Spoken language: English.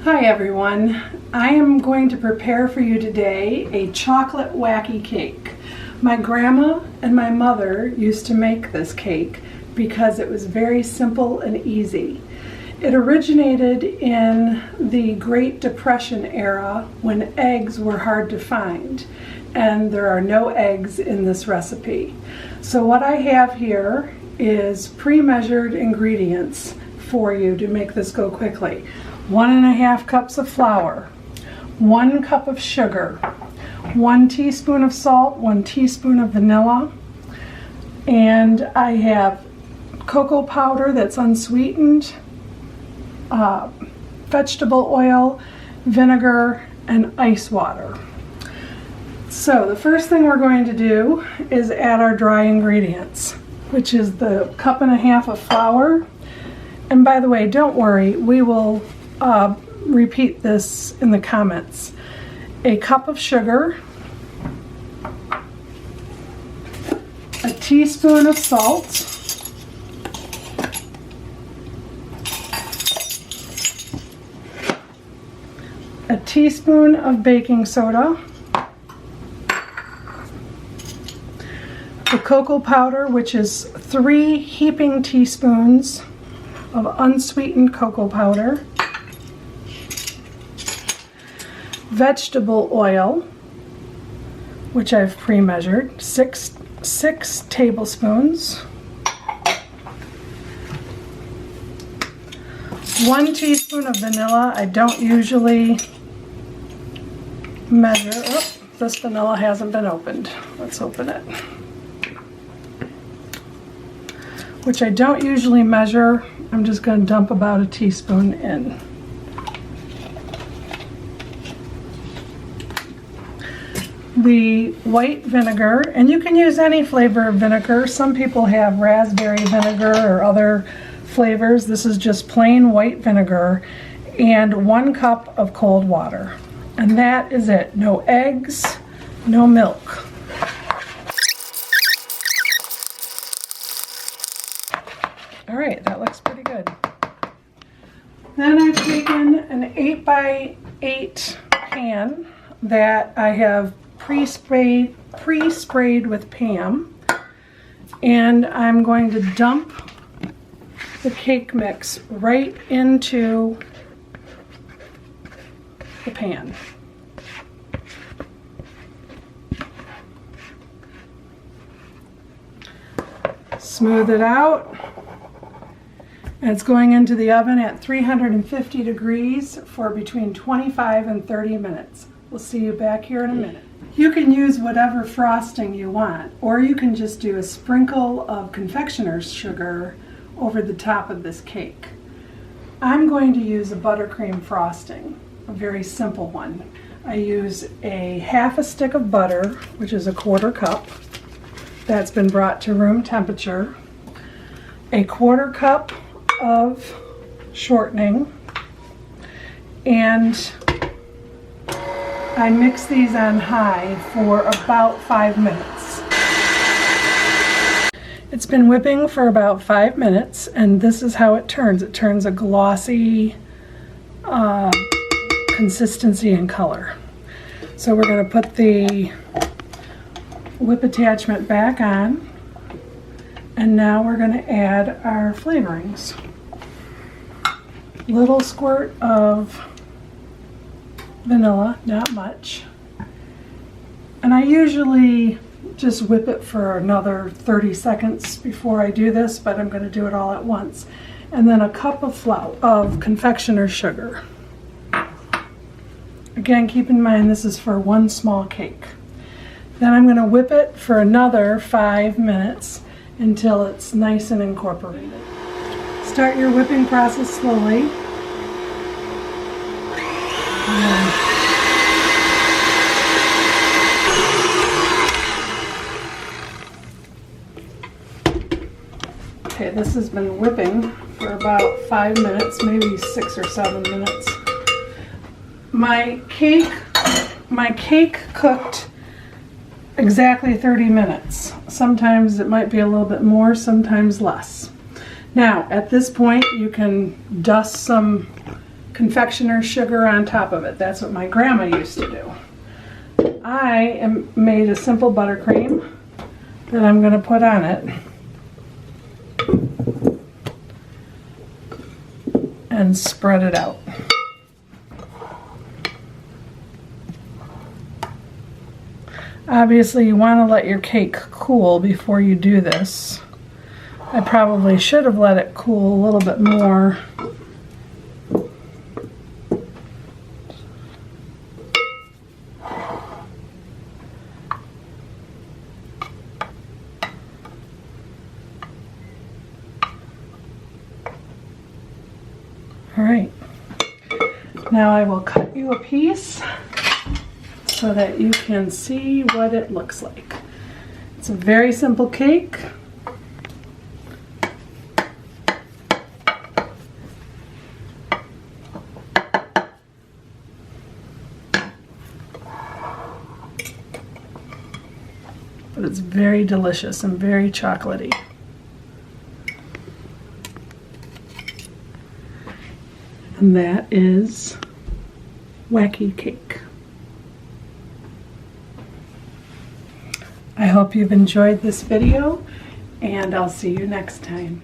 Hi everyone, I am going to prepare for you today a chocolate wacky cake. My grandma and my mother used to make this cake because it was very simple and easy. It originated in the Great Depression era when eggs were hard to find, and there are no eggs in this recipe. So what I have here is pre-measured ingredients for you to make this go quickly. 1.5 cups of flour, 1 cup of sugar, 1 teaspoon of salt, 1 teaspoon of vanilla, and I have cocoa powder that's unsweetened, vegetable oil, vinegar, and ice water. So the first thing we're going to do is add our dry ingredients, which is the 1.5 cups of flour. And by the way, don't worry, we will repeat this in the comments. A cup of sugar, a teaspoon of salt, a teaspoon of baking soda, the cocoa powder, which is 3 heaping teaspoons of unsweetened cocoa powder, vegetable oil, which I've pre-measured, 6 tablespoons, 1 teaspoon of vanilla. I don't usually measure. Oh, this vanilla hasn't been opened. Let's open it. Which I don't usually measure. I'm just going to dump about 1 teaspoon in. The white vinegar, and you can use any flavor of vinegar. Some people have raspberry vinegar or other flavors. This is just plain white vinegar, and 1 cup of cold water. And that is it. No eggs, no milk. All right, that looks pretty good. Then I've taken an 8x8 pan that I have pre-sprayed with Pam, and I'm going to dump the cake mix right into the pan. Smooth it out, and it's going into the oven at 350 degrees for between 25 and 30 minutes. We'll see you back here in a minute. You can use whatever frosting you want, or you can just do a sprinkle of confectioner's sugar over the top of this cake. I'm going to use a buttercream frosting, a very simple one. I use a 1/2 stick of butter, which is 1/4 cup. That's been brought to room temperature. A 1/4 cup of shortening, and I mix these on high for about 5 minutes. It's been whipping for about 5 minutes, and this is how it turns. It turns a glossy consistency and color. So we're going to put the whip attachment back on, and now we're going to add our flavorings. Little squirt of vanilla, not much. And I usually just whip it for another 30 seconds before I do this, but I'm going to do it all at once. And then 1 cup of confectioner's sugar. Again, keep in mind this is for 1 small cake. Then I'm going to whip it for another 5 minutes until it's nice and incorporated. Start your whipping process slowly. Okay, this has been whipping for about 5 minutes, maybe 6 or 7 minutes. My cake cooked exactly 30 minutes. Sometimes it might be a little bit more, sometimes less. Now, at this point, you can dust some confectioner's sugar on top of it. That's what my grandma used to do. I made a simple buttercream that I'm going to put on it. And spread it out. Obviously, you want to let your cake cool before you do this. I probably should have let it cool a little bit more. All right, now I will cut you a piece so that you can see what it looks like. It's a very simple cake. But it's very delicious and very chocolatey. And that is Wacky Cake. I hope you've enjoyed this video, and I'll see you next time.